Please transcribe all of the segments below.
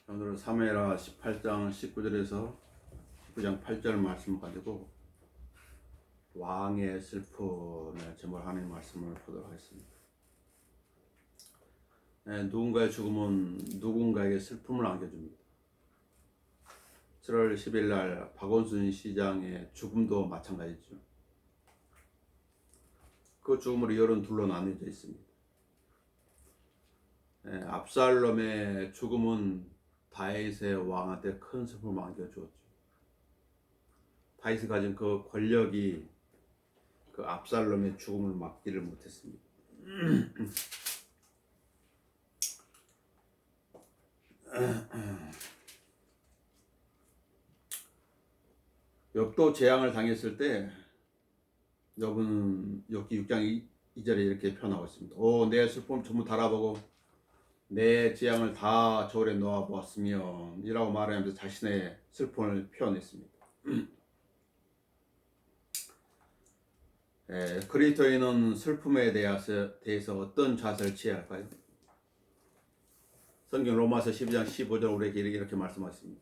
오늘은 사무엘하 18장 19절에서 19장 8절 말씀을 가지고 왕의 슬픔에 제목을 하는 말씀을 보도록 하겠습니다. 누군가의 죽음은 누군가에게 슬픔을 안겨줍니다. 7월 10일 날 박원순 시장의 죽음도 마찬가지죠. 그 죽음으로 열은 둘로 나뉘어져 있습니다. 압살롬의 죽음은 다윗의 왕한테 큰 슬픔을 안겨주었죠. 다윗이 가진 그 권력이 그 압살롬의 죽음을 막지를 못했습니다. 욥도 재앙을 당했을 때 욥은 욥기 6장 2절에 이렇게 표현하고 있습니다. 오, 내 슬픔을 전부 달아보고 내 재앙을 다 저울에 놓아보았으며 이라고 말하면서 자신의 슬픔을 표현했습니다. 그리스도인은 슬픔에 대해서 어떤 자세를 취해야 할까요? 성경 로마서 12장 15절 우리에게 이렇게 말씀하십니다.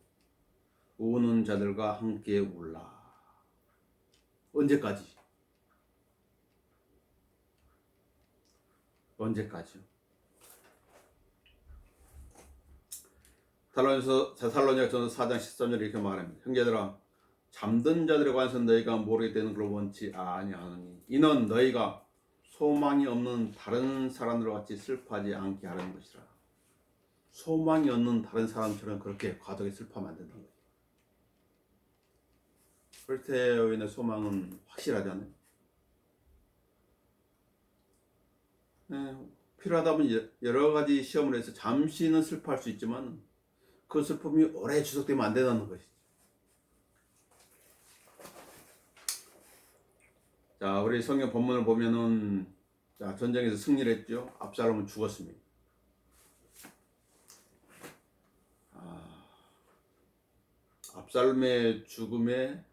우는 자들과 함께 울라. 언제까지? 언제까지요? 데살로니가전서 4장 13절 이렇게 말합니다. 형제들아, 잠든 자들에 관해서 너희가 모르게 되는 걸 원치 아니하느니 이는 너희가 소망이 없는 다른 사람들과 같이 슬퍼하지 않게 하려는 것이라. 소망이 없는 다른 사람처럼 그렇게 과도하게 슬퍼하면 안 된다는 거예요. 그리스도인의 소망은 확실하잖아요. 필요하다면 여러 가지 시험을 해서 잠시는 슬퍼할 수 있지만 그 슬픔이 오래 지속되면 안 된다는 것이죠. 자, 우리 성경 본문을 보면은 전쟁에서 승리를 했죠. 압살롬은 죽었습니다. 압살롬의 죽음에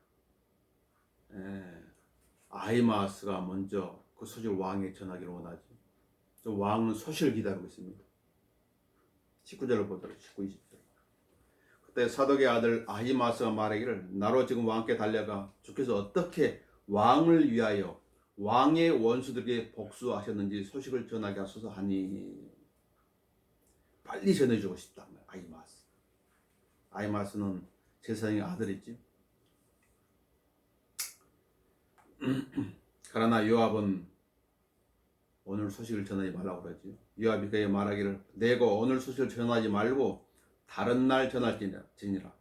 아히마아스가 먼저 그 소식을 왕에게 전하기를 원하죠. 왕은 소식을 기다리고 있습니다. 19절을 보도록 19, 20절. 그때 사독의 아들 아히마아스가 말하기를 나로 지금 왕께 달려가 주께서 어떻게 왕을 위하여 왕의 원수들에게 복수하셨는지 소식을 전하게 하소서 하니 빨리 전해주고 싶다. 아히마아스. 아히마아스는 제사장의 아들이지. 그러나 요압은 오늘 소식을 전하지 말라고 그러지. 요압이 그에게 말하기를 내가 오늘 소식을 전하지 말고 다른 날 전할지니라.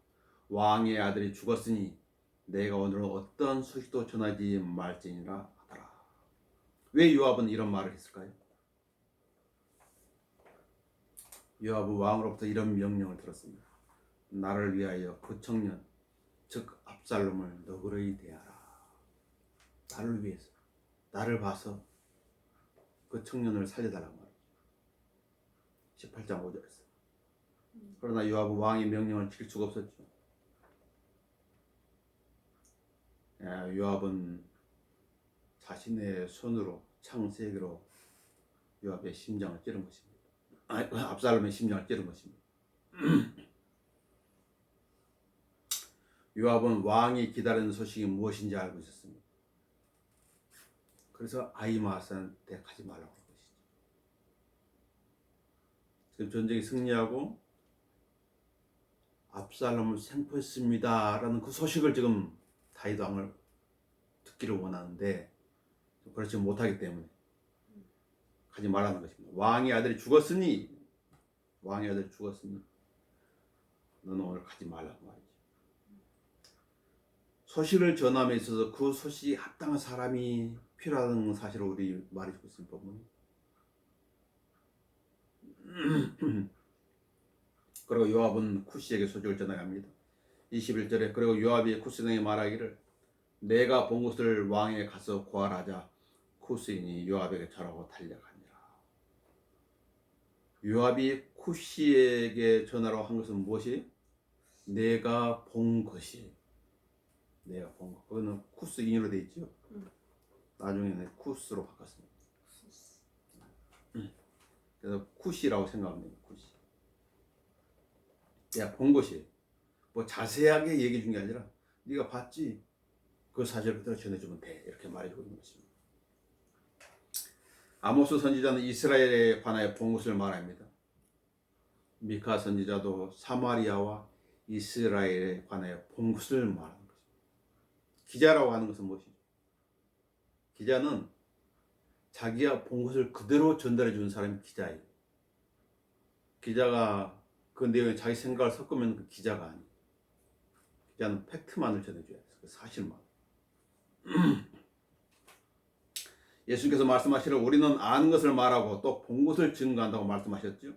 왕의 아들이 죽었으니 내가 오늘 어떤 소식도 전하지 말지니라 하더라. 왜 요압은 이런 말을 했을까요? 요압은 왕으로부터 이런 명령을 들었습니다. 나를 위하여 그 청년 즉 압살롬을 너그러이 대하라. 나를 위해서, 나를 봐서 그 청년을 살려달라고 말이죠. 18장 5절에서. 그러나 요압은 왕의 명령을 지킬 수가 없었죠. 요압은 자신의 손으로 창 3개로 요압의 심장을 찌른 것입니다. 압살롬의 심장을 찌른 것입니다. 요압은 왕이 기다리는 소식이 무엇인지 알고 있었습니다. 그래서 아히마아스한테 가지 말라고 한 것이죠. 지금 전쟁이 승리하고 압살롬을 생포했습니다 라는 그 소식을 지금 다윗 왕을 듣기를 원하는데 그렇지 못하기 때문에 가지 말라는 것입니다. 왕의 아들이 죽었으니 너는 오늘 가지 말라고 말이죠. 소식을 전함에 있어서 그 소식이 합당한 사람이 필요하다는 사실을 우리 말해주고 있습니다. 그리고 요압은 쿠시에게 소식을 전해갑니다. 21절에 그리고 요압이 쿠스에게 말하기를 내가 본 것을 왕에게 가서 고하라자 쿠스인이 요압에게 전하고 달려가니라. 요압이 쿠시에게 전하라고 한 것은 무엇이? 내가 본 것이. 내가 본 것. 그거는 쿠스인으로 되어 있죠. 나중에는 쿠스로 바꿨습니다. 그래서 쿠시라고 생각합니다. 쿠시. 야, 본 것이 뭐 자세하게 얘기해 준 게 아니라 네가 봤지? 그 사실을 그대로 전해주면 돼. 이렇게 말해주고 있는 것입니다. 아모스 선지자는 이스라엘에 관하여 본 것을 말합니다. 미카 선지자도 사마리아와 이스라엘에 관하여 본 것을 말하는 것입니다. 기자라고 하는 것은 무엇이죠? 기자는 자기가 본 것을 그대로 전달해 주는 사람이 기자예요. 기자가 그 내용에 자기 생각을 섞으면 그 기자가 아니에요. 기자는 팩트만을 전해줘야 돼요. 그 사실만. 예수님께서 말씀하시기를 우리는 아는 것을 말하고 또 본 것을 증거한다고 말씀하셨죠.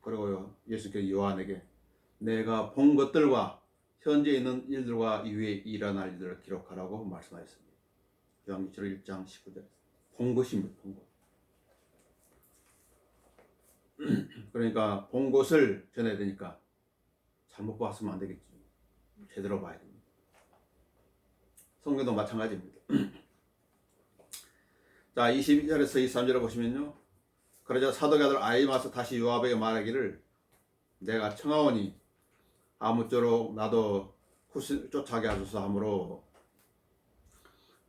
그리고 예수께서 요한에게 내가 본 것들과 현재 있는 일들과 이후에 일어날 일들을 기록하라고 말씀하셨습니다. 요한계시록 1장 19절. 본 것입니다. 본 것. 그러니까 본 것을 전해야 되니까 잘못 봤으면 안 되겠지. 제대로 봐야 됩니다. 성경도 마찬가지입니다. 자, 22절에서 23절을 보시면요. 그러자 사독의 아들 아히마스 다시 요압에게 말하기를 내가 청하오니 아무쪼록 나도 후신 쫓아게 하소서 하므로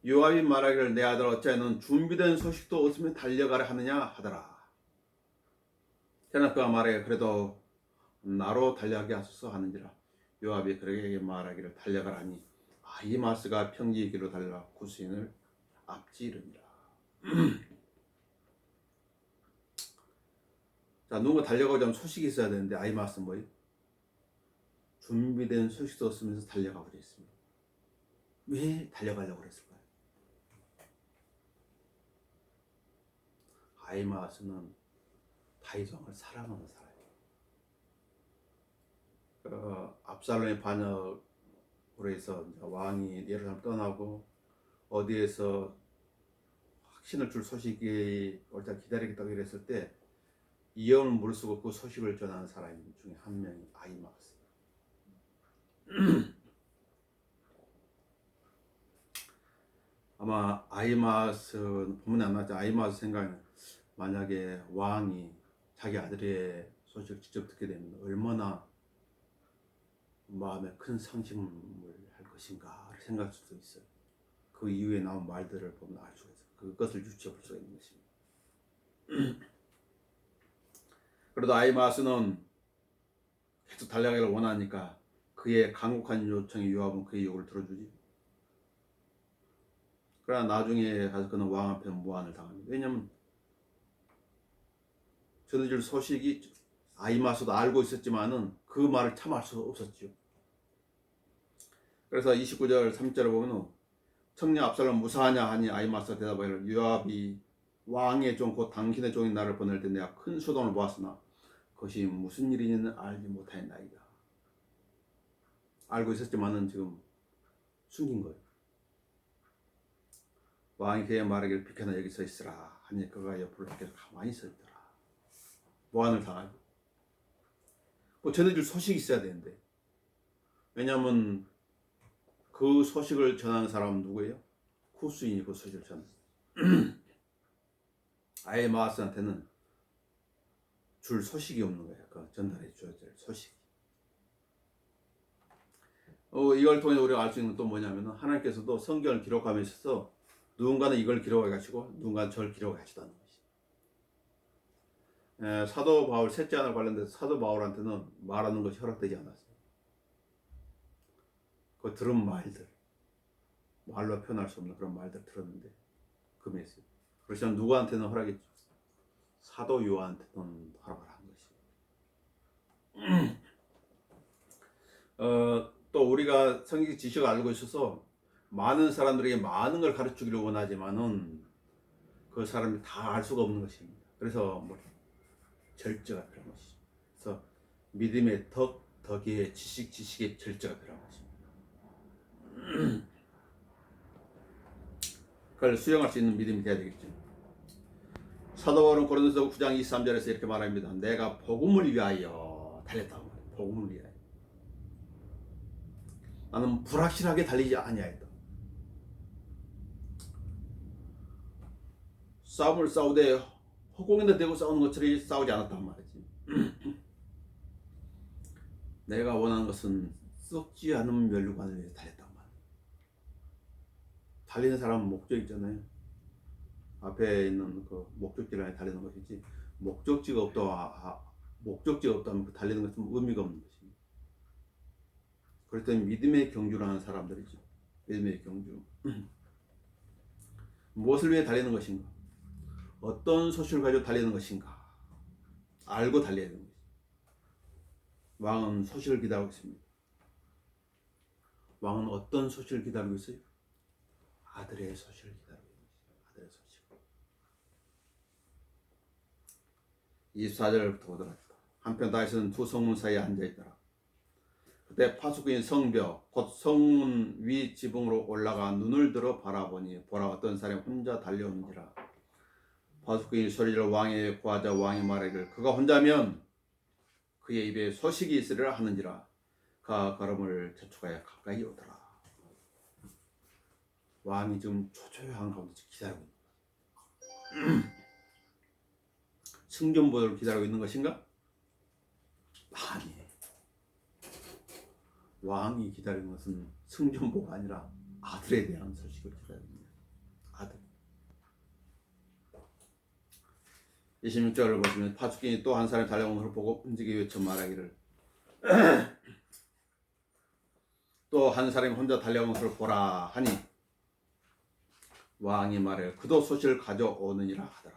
요압이 말하기를 내 아들 어찌하여는 준비된 소식도 없으면 달려가려 하느냐 하더라. 그러나 그가 말하기를 그래도 나로 달려가게 하소서 하는지라. 요압이 그에게 말하기를 달려가라니 아히마스가 평지의 길로 달려가 구스인을 앞지르니라. 자, 누군가 달려가자면 소식이 있어야 되는데 아히마스는 뭐예요? 준비된 소식도 없으면서 달려가고 있습니다. 왜 달려가려고 그랬을까요? 아히마스는 다윗 왕을 사랑하는 사람이에요. 압살롬의 반역으로 해서 왕이 예루살렘 떠나고 어디에서 확신을 줄 소식이 올 때 기다리겠다고 이랬을 때 이영을 무릅쓰고 그 소식을 전하는 사람 중에 한 명이 아히마스. 아마 아히마스 보면 안 나죠. 아히마스 생각에는 만약에 왕이 자기 아들의 소식을 직접 듣게 되면 얼마나 마음에 큰 상심을 할 것인가 생각할 수도 있어요. 그 이후에 나온 말들을 보면 알 수가 있어요. 그것을 유추해 볼 수가 있는 것입니다. 그래도 아히마스는 계속 달려가기를 원하니까 그의 간곡한 요청에 요압은 그의 요구를 들어주지. 그러나 나중에 가서 그는 왕 앞에 무안을 당합니다. 왜냐하면 전해질 소식이 아히마스도 알고 있었지만은 그 말을 참을 수 없었죠. 그래서 29절 3절을 보면 청년 압살롬 무사하냐 하니 아히마스가 대답하기를 요압이 왕의 종 곧 당신의 종인 나를 보낼 때 내가 큰 소동을 보았으나 그것이 무슨 일인지는 알지 못하였나이다. 알고 있었지만은 지금 숨긴 거예요. 왕이 그의 말하기를 비켜나 여기 서 있으라 하니 그가 옆으로 계속 가만히 서 있더라. 무안을 당하고 뭐 전해줄 소식이 있어야 되는데 왜냐하면 그 소식을 전하는 사람은 누구예요? 쿠스인이 그 소식을 전하는 아히마스한테는 줄 소식이 없는 거예요. 그 전달해 줘야 될 소식. 이걸 통해 우리가 알 수 있는 건 또 뭐냐면 하나님께서도 성경을 기록함에 있어서 누군가는 이걸 기록해 가지고 누군가는 저를 기록해 가지다는 것이. 사도 바울 셋째 하나 관련돼서 사도 바울한테는 말하는 것이 허락되지 않았어요. 그 들은 말들, 말로 표현할 수 없는 그런 말들 들었는데 금했어요. 그렇지만 누구한테는 허락했죠? 사도 요한한테는 허락을 한 것이. 또 우리가 성경 지식을 알고 있어서 많은 사람들에게 많은 걸 가르치기를 원하지만은 그 사람이 다 알 수가 없는 것입니다. 그래서 뭐 절제가 필요한 것이죠. 그래서 믿음의 덕의 지식의 절제가 필요한 것입니다. 그걸 수용할 수 있는 믿음이 돼야 되겠죠. 사도 바울은 고린도서 9장 23절에서 이렇게 말합니다. 내가 복음을 위하여 달렸다고 말해요. 복음을 위하여. 나는 불확실하게 달리지 아니하였다. 싸움을 싸우되 허공에다 대고 싸우는 것처럼 싸우지 않았단 말이지. 내가 원하는 것은 썩지 않은 면류관을 위해 달렸단 말이에요. 달리는 사람은 목적 있잖아요. 앞에 있는 그 목적지를 향해 달리는 것이지, 목적지가 없다면 그 달리는 것은 의미가 없는 것입니다. 그랬더니 믿음의 경주를 하는 사람들이죠. 믿음의 경주. 무엇을 위해 달리는 것인가? 어떤 소식을 가지고 달리는 것인가? 알고 달려야 되는 것입니다. 왕은 소식을 기다리고 있습니다. 왕은 어떤 소식을 기다리고 있어요? 아들의 소식을 기다리고 있는 것입니다. 아들의 소식. 24절부터 보도록 합시다. 한편 다윗은 두 성문 사이에 앉아있더라. 그때 파수꾼이 성벽 곧 성문 위 지붕으로 올라가 눈을 들어 바라보니 보라 어떤 사람이 혼자 달려오는지라. 파수꾼이 소리를 왕에게 구하자 왕이 말하기를 그가 혼자면 그의 입에 소식이 있으리라 하는지라. 그가 걸음을 재촉하여 가까이 오더라. 왕이 지금 초조한 가운데 기다리고 있는 거예요. 승전보도를 기다리고 있는 것인가? 아니에요. 왕이 기다리는 것은 승전보가 아니라 아들에 대한 소식을 기다립니다. 아들. 26절을 보시면 파수꾼이 또 한 사람이 달려오는 것을 보고 움직여 외쳐 말하기를 또 한 사람이 혼자 달려오는 것을 보라 하니 왕이 말하여 그도 소식을 가져오느니라 하더라.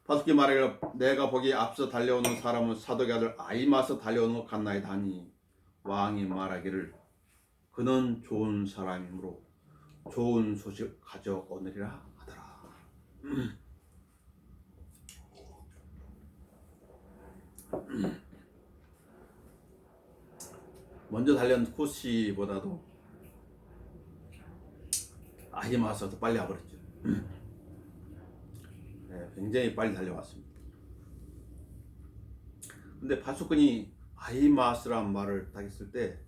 파수꾼이 말하기를 내가 보기에 앞서 달려오는 사람은 사독의 아들 아히마스 달려오는 것 같나이다 하니 왕이 말하기를 그는 좋은 사람이므로 좋은 소식 가져오느리라 하더라. 먼저 달려온 쿠시보다도 아히마스가 더 빨리 와버렸죠. 네, 굉장히 빨리 달려왔습니다. 근데 파수꾼이 아히마스라는 말을 딱 했을 때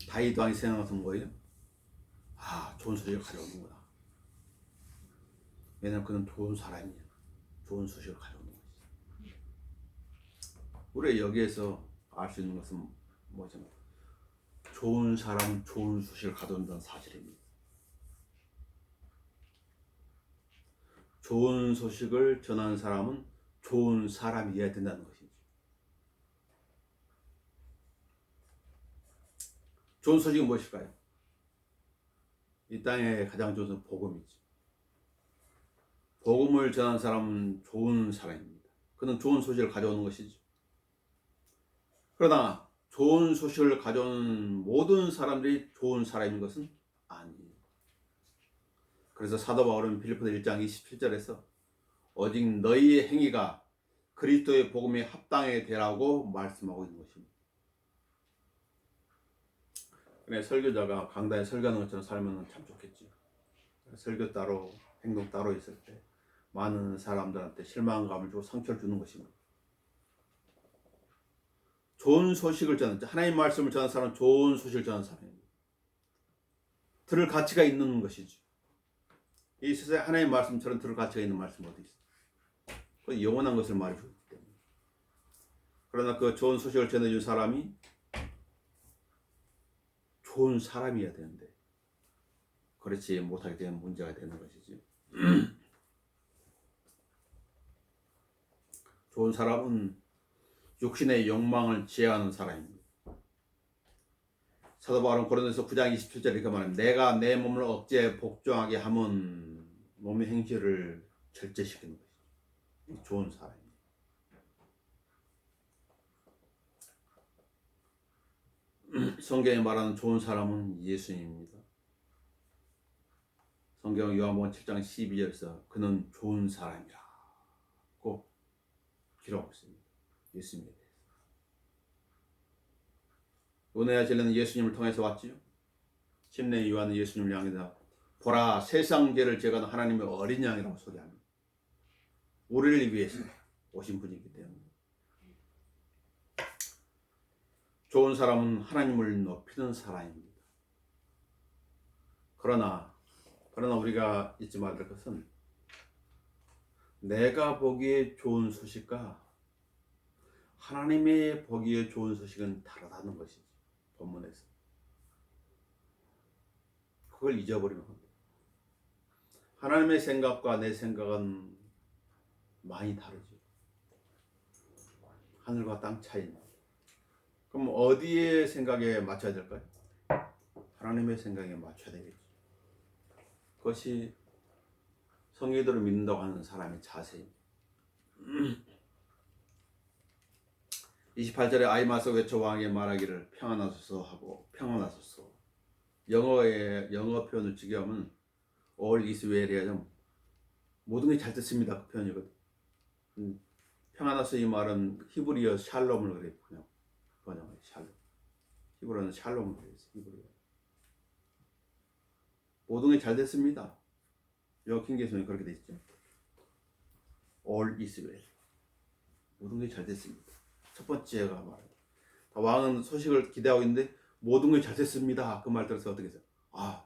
다윗 왕이 생각하는 거예요. 아, 좋은 소식을 가져오는구나. 왜냐면 그는 좋은 사람이야. 좋은 소식을 가져오는 거지. 우리가 여기에서 알 수 있는 것은 뭐죠? 좋은 사람은 좋은 소식을 가져온다는 사실입니다. 좋은 소식을 전하는 사람은 좋은 사람이어야 된다는 것이죠. 좋은 소식은 무엇일까요? 이 땅에 가장 좋은 것은 복음이죠. 복음을 전하는 사람은 좋은 사람입니다. 그는 좋은 소식을 가져오는 것이죠. 그러나 좋은 소식을 가져오는 모든 사람들이 좋은 사람인 것은 아니에요. 그래서 사도 바울은 빌립보서 1장 27절에서 오직 너희의 행위가 그리스도의 복음에 합당하게 되라고 말씀하고 있는 것입니다. 그래, 설교자가 강단에 설교하는 것처럼 살면 참 좋겠지. 설교 따로 행동 따로 있을 때 많은 사람들한테 실망감을 주고 상처를 주는 것입니다. 좋은 소식을 전하는, 하나님 말씀을 전하는 사람은 좋은 소식을 전하는 사람입니다. 들을 가치가 있는 것이죠. 이 세상에 하나님 말씀처럼 들을 가치가 있는 말씀 어디 있어? 그 영원한 것을 말해주기 때문에. 그러나 그 좋은 소식을 전해준 사람이 좋은 사람이어야 되는데 그렇지 못하게 되면 문제가 되는 것이지. 좋은 사람은 육신의 욕망을 제어하는 사람입니다. 사도 바울은 고린도서 9장 27절에 이렇게 말합니다. 내가 내 몸을 억제에 복종하게 하면 몸의 행실을 절제시키는 것이죠. 좋은 사람입니다. 성경에 말하는 좋은 사람은 예수님입니다. 성경 요한복음 7장 12절에서 그는 좋은 사람이라고 기록하고 있습니다. 예수님에 대해서. 은혜와 진리는 예수님을 통해서 왔지요. 침례 요한은 예수님을 향해서 보라 세상 죄를 제거하는 하나님의 어린 양이라고 소개합니다. 우리를 위해서 오신 분이기 때문에. 좋은 사람은 하나님을 높이는 사람입니다. 그러나 우리가 잊지 말아야 될 것은 내가 보기에 좋은 소식과 하나님의 보기에 좋은 소식은 다르다는 것이지. 본문에서 그걸 잊어버리면 안 돼. 하나님의 생각과 내 생각은 많이 다르죠. 하늘과 땅 차이나. 그럼 어디에 생각에 맞춰야 될까요? 하나님의 생각에 맞춰야 되겠죠. 그것이 성의대로 믿는다고 하는 사람의 자세입니다. 28절에 아이마스 외쳐 왕에게 말하기를 평안하소서 하고 평안하소서. 영어 표현을 직역하면 all is well이야. 모든 게 잘 됐습니다. 그 표현이거든. 평안하소서 이 말은 히브리어 샬롬을 그래 그냥 번역해 샬롬. 히브리어는 샬롬을 그래. 히브리어. 모든 게 잘 됐습니다. 영어 킹제임스는 그렇게 돼 있죠. all is well. 모든 게 잘 됐습니다. 첫 번째가 말이에요. 왕은 소식을 기대하고 있는데 모든 게 잘 됐습니다. 그 말 들어서 어떻게 했어요? 아,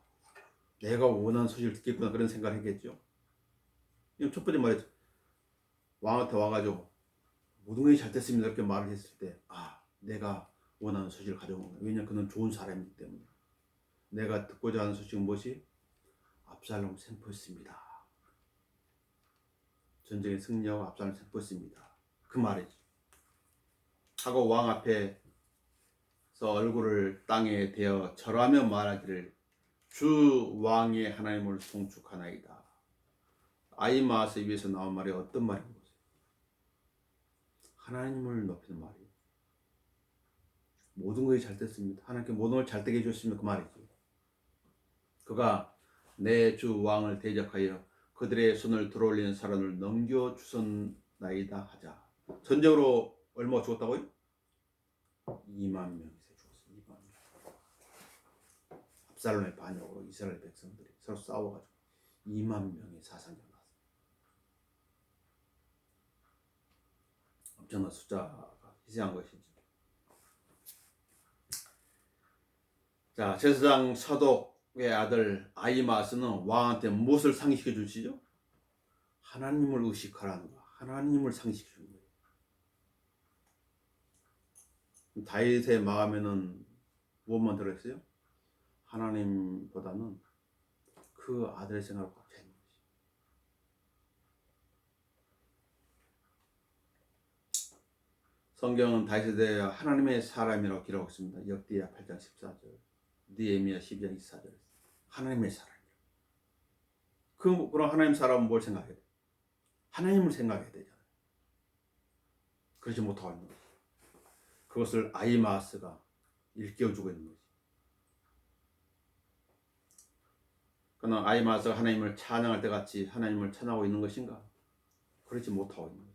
내가 원하는 소식을 듣겠구나 그런 생각을 했겠죠. 첫 번째 말이죠. 왕한테 와가지고 모든 게 잘 됐습니다 이렇게 말을 했을 때 내가 원하는 소식을 가져온 거예요. 왜냐하면 그는 좋은 사람이기 때문에. 내가 듣고자 하는 소식은 무엇이? 압살롬 생포했습니다. 전쟁에 승리하고 압살롬 생포했습니다. 그 말이지. 하고 왕 앞에서 얼굴을 땅에 대어 절하며 말하기를 주 왕의 하나님을 송축하나이다. 아이마스 입에서 나온 말이 어떤 말인 거죠? 하나님을 높이는 말이에요. 모든 것이 잘 됐습니다. 하나님께 모든 걸 잘 되게 해줬으면 그 말이죠. 그가 내 주 왕을 대적하여 그들의 손을 들어올리는 사람을 넘겨주었나이다 하자. 전적으로 얼마가 죽었다고요? 2만 명이 죽었어요. 2만 명. 압살롬의 반역으로 이스라엘 백성들이 서로 싸워가지고 2만 명의 사상이 났어요. 엄청난 숫자가 희생한 것이지. 자, 제사장 사독의 아들 아히마아스는 왕한테 무엇을 상기시켜 주시죠? 하나님을 의식하라는 거. 하나님을 상기시켜 주는 거예요. 다윗의 마음에는 무엇만 들어있어요? 하나님보다는 그 아들의 생각을 꽉 차 있는 것이. 성경은 다윗에 대해 하나님의 사람이라고 기록하고 있습니다. 역대하 8장 14절, 느헤미야 12장 24절. 하나님의 사람이라. 그럼 하나님 사람은 뭘 생각해야 돼? 하나님을 생각해야 되잖아요. 그러지 못하고 있는 거지. 그것을 아히마아스가 일깨워주고 있는 거지. 그러나 아히마아스가 하나님을 찬양할 때 같이 하나님을 찬양하고 있는 것인가? 그렇지 못하고 있는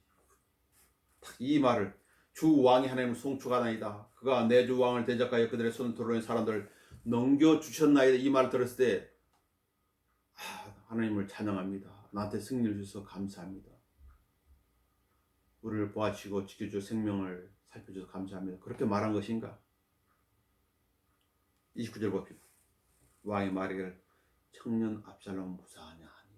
거지. 이 말을 주 왕이 하나님을 송축하나이다. 그가 내 주 왕을 대적하여 그들의 손을 들어올린 사람들을 넘겨주셨나이다. 이 말을 들었을 때 하나님을 찬양합니다. 나한테 승리를 주셔서 감사합니다. 우리를 보아주시고 지켜주고 생명을 살펴주셔서 감사합니다. 그렇게 말한 것인가? 29절 봅시다. 왕이 말하기를 청년 압살롬 무사하냐 하니.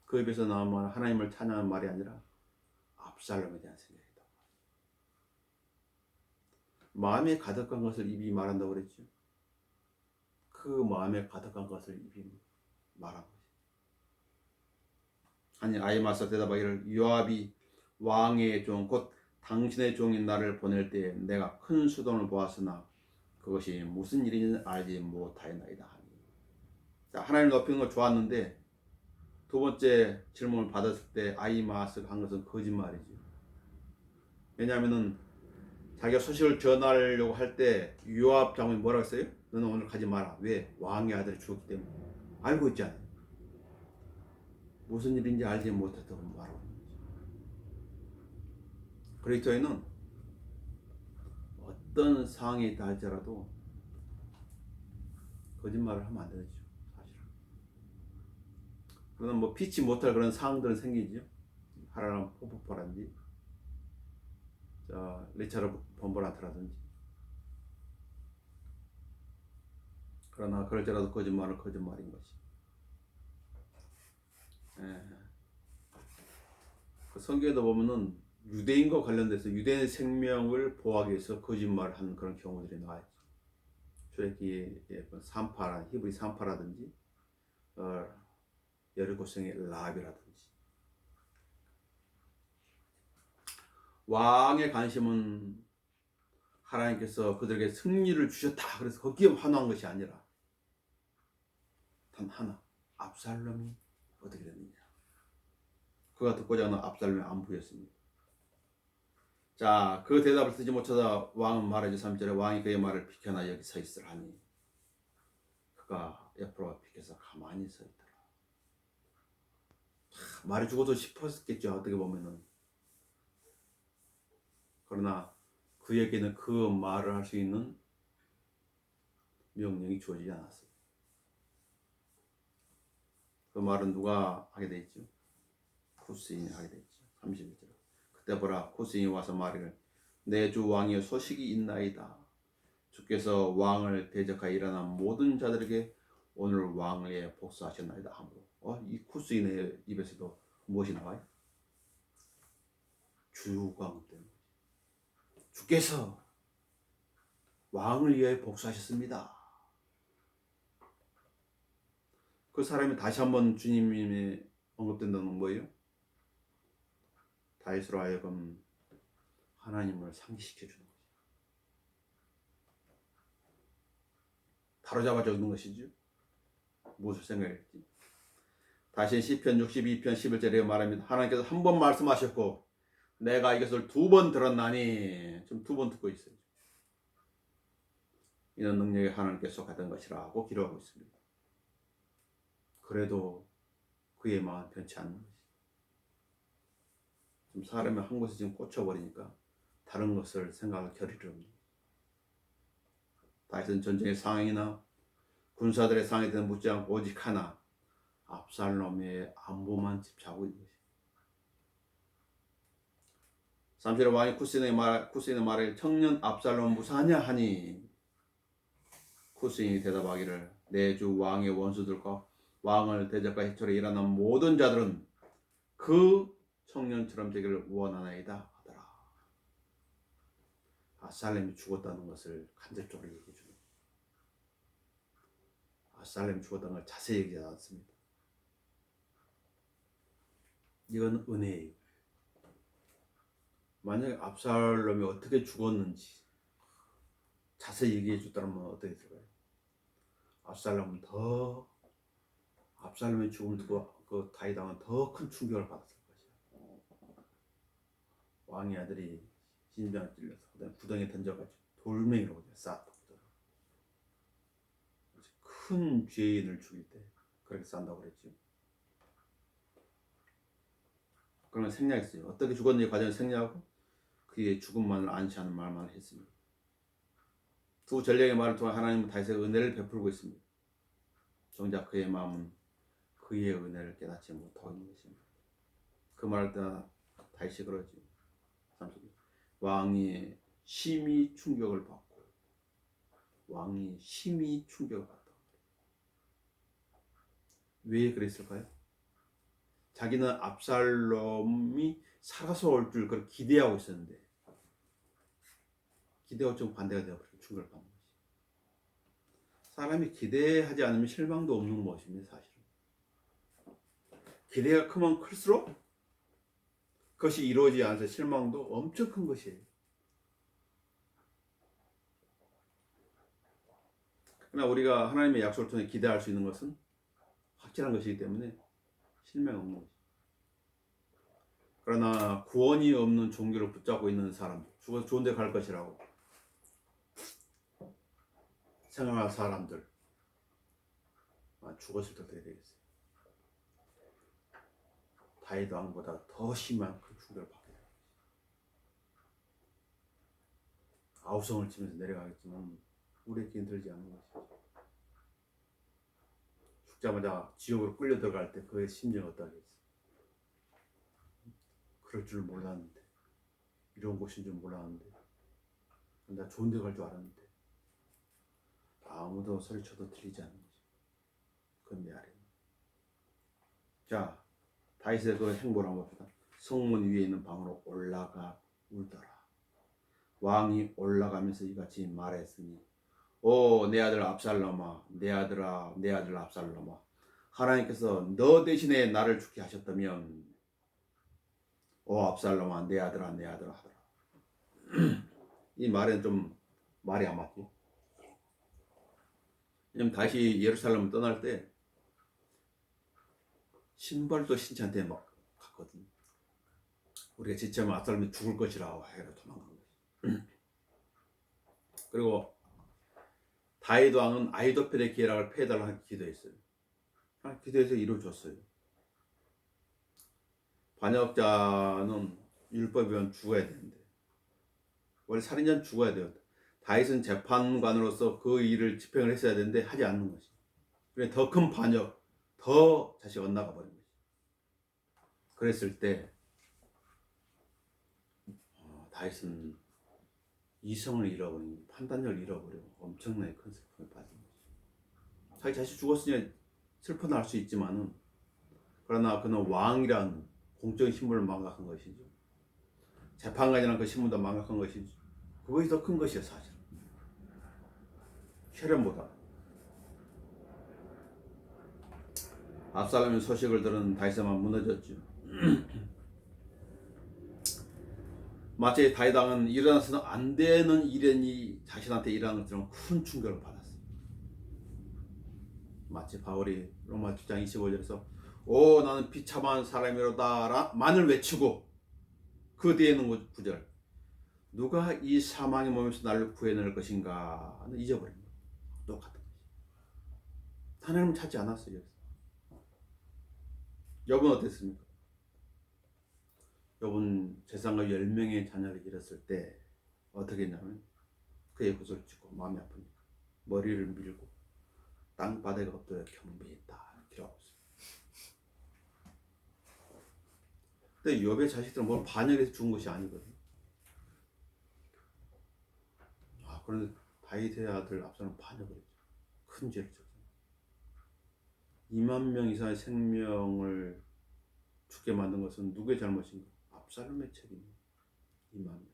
그 입에서 나온 말은 하나님을 찬양하는 말이 아니라 압살롬에 대한 생각이다. 마음에 가득한 것을 입이 말한다고 그랬죠. 그 마음에 가득한 것을 입이 말한 것이. 아니 아히마아스가 대답하기를 요압이 왕의 종 곧 당신의 종인 나를 보낼 때에 내가 큰 수동을 보았으나 그것이 무슨 일인지 알지 못하였나이다 하니. 자, 하나님 높이는 거 좋았는데 두 번째 질문을 받았을 때 아히마아스가 한 것은 거짓말이지. 왜냐하면은 자기가 소식을 전하려고 할 때 요압 장군이 뭐라고 했어요? 너는 오늘 가지 마라. 왜? 왕의 아들이 죽었기 때문에. 알고 있잖아요. 무슨 일인지 알지 못했다고 말하고 있는 거죠. 그리스도인은 어떤 상황에 있다 할지라도 거짓말을 하면 안 되죠. 사실은. 그러나 뭐 피치 못할 그런 상황들은 생기죠. 하라람 포포포라든지 리차르드 범버라트라든지. 그러나 그럴지라도 거짓말은 거짓말인 것이. 그 성경에도 보면은 유대인과 관련돼서 유대인 생명을 보호하기 위해서 거짓말을 하는 그런 경우들이 나와있죠. 출애굽기 산파라 히브리 산파라든지 여리고성의 라합이라든지. 왕의 관심은 하나님께서 그들에게 승리를 주셨다, 그래서 거기에 환호한 것이 아니라 단 하나, 압살롬이 어떻게 됐느냐. 그가 듣고자 하는 압살롬의 안부였습니다. 자, 그 대답을 듣지 못하다 왕은 말하지. 3절에 왕이 그의 말을 비켜나 여기 서 있으라니 그가 옆으로 비켜서 가만히 서 있더라. 말이 죽어도 싶었겠죠, 어떻게 보면은. 그러나 그에게는 그 말을 할 수 있는 명령이 주어지지 않았어요. 그 말은 누가 하게 돼 있죠? 쿠스인이 하게 돼 있죠. 31절. 그때 보라, 쿠스인이 와서 말하기를 내 주 왕이여 소식이 있나이다. 주께서 왕을 대적하여 일어난 모든 자들에게 오늘 왕위에 복수하셨나이다 하므로. 이 쿠스인의 입에서도 무엇이 나와요? 주광 때문에. 주께서 왕을 위해 복수하셨습니다. 그 사람이 다시 한번 주님이 언급된다는 건 뭐예요? 다윗으로 하여금 하나님을 상기시켜 주는 거죠. 바로잡아 주는 것이죠. 무엇을 생각했지? 다시 시편 62편 11절에 말합니다. 하나님께서 한 번 말씀하셨고 내가 이것을 두 번 들었나니, 지금 두 번 듣고 있어요. 이는 능력이 하나님께 속하던 것이라고 기록하고 있습니다. 그래도 그의 마음은 변치 않는 것이죠. 지금 사람이 한 곳에 지금 꽂혀버리니까 다른 것을 생각할 겨를이 없는. 다윗은 전쟁의 상황이나 군사들의 상황에 대해 묻지 않고 오직 하나, 압살롬의 안보만 집착하고 있는 것입니다. 3절에 왕이 쿠스인의 말에 청년 압살롬 무사하냐 하니 쿠스인이 대답하기를 내 주 왕의 원수들과 왕을 대적과 해초에 일어난 모든 자들은 그 청년처럼 되기를 원하나이다 하더라. 압살롬이 죽었다는 것을 간접적으로 얘기해 줍니다. 압살롬이 죽었다는 걸 자세히 얘기하지 않습니다. 이건 은혜예요. 만약에 압살롬이 어떻게 죽었는지 자세히 얘기해 줬다면 어떻게 될까요? 압살롬의 죽음을 듣고 그 다윗왕은 더 큰 충격을 받았을 것이야. 왕의 아들이 신병에 찔려서 구덩이에 던져가지고 돌멩이로 쌌다. 큰 죄인을 죽일 때 그렇게 싼다고 그랬죠. 그러면 생략했어요. 어떻게 죽었는지 과정을 생략하고 그의 죽음만을 안시하는 말만 했습니다. 두 전령의 말을 통해 하나님은 다윗에게 은혜를 베풀고 있습니다. 정작 그의 마음은 그의 은혜를 깨닫지 못하고 있는 것입니다. 그 말을 따라 다윗이 그러죠. 왕이 심히 충격을 받고 받다. 왜 그랬을까요? 자기는 압살롬이 살아서 올 줄 그렇게 기대하고 있었는데 기대와 좀 반대가 되어버리고 충격을 받는 것이. 사람이 기대하지 않으면 실망도 없는 것입니다. 사실은 기대가 크면 클수록 그것이 이루어지지 않아서 실망도 엄청 큰 것이에요. 그러나 우리가 하나님의 약속을 통해 기대할 수 있는 것은 확실한 것이기 때문에 실망 없는 것이죠. 그러나 구원이 없는 종교를 붙잡고 있는 사람, 죽어서 좋은 데 갈 것이라고 생각할 사람들, 죽었을 때 어떻게 되겠어요? 다윗 왕보다 더 심한 그 충격을 받게 됩니다. 아우성을 치면서 내려가겠지만 우리에게는 들지 않는 것이죠. 죽자마자 지옥으로 끌려 들어갈 때 그의 심정이 어떠하겠어요? 그럴 줄 몰랐는데, 이런 곳인 줄 몰랐는데, 나 좋은 데 갈 줄 알았는데 아무도 소리쳐도 들리지 않는 거죠. 그건 내 아래. 자, 다윗의 그 행보를 한번 봅시다. 성문 위에 있는 방으로 올라가 울더라. 왕이 올라가면서 이같이 말했으니 오 내 아들 압살롬아, 내 아들아, 내 아들 압살롬아, 하나님께서 너 대신에 나를 죽게 하셨다면 오 압살롬아, 내 아들아, 내 아들아 하더라. 이 말은 좀 말이 안 맞죠. 왜냐면 다시 예루살렘을 떠날 때 신발도 신지 않대 막 갔거든요. 우리가 지체하면 압살롬이 죽을 것이라 해로 도망간 거지. 그리고 다윗 왕은 아히도펠의 계략을 패해달라고 기도했어요. 기도해서 이루어졌어요. 반역자는 율법이면 죽어야 되는데 원래 살인자는 죽어야 돼요. 다윗은 재판관으로서 그 일을 집행을 했어야 되는데 하지 않는 것이. 그래 더 큰 반역, 더 다시 엇나가 버린 것이. 그랬을 때 다윗은 이성을 잃어버린, 판단력을 잃어버리고 엄청나게 큰 슬픔에 빠진 것이. 자기 자식 죽었으니 슬퍼는 할 수 있지만은 그러나 그는 왕이라는 공적인 신분을 망각한 것이죠. 재판관이라는 그 신분도 망각한 것이죠. 그것이 더 큰 것이에요, 사실. 혈연보다. 압살롬의 소식을 들은 다윗만 무너졌죠. 마치 다윗 왕은 일어나서는 안 되는 일이 자신한테 일어나는 것처럼 큰 충격을 받았어요. 마치 바울이 로마 7장 25절에서 오 나는 비참한 사람이로다 만을 외치고 그 뒤에 있는 구절 누가 이 사망의 몸에서 나를 구해낼 것인가 잊어버린 거예요. 똑같은 것이. 하나님은 찾지 않았어요. 여러분 어땠습니까? 여러분 재산과 10명의 자녀를 잃었을 때 어떻게 했냐면 그의 구슬을 찍고 마음이 아프니까 머리를 밀고 땅바닥에 엎드려 경배했다 기록하고 있습니다. 근데 욥의 자식들은 뭐 반역해서 죽은 것이 아니거든요. 그런데 다윗의 아들 압살롬은 반역을 했죠. 큰 죄를 졌어요. 2만 명 이상의 생명을 죽게 만든 것은 누구의 잘못인가? 압살롬의 책임이에요. 2만 명.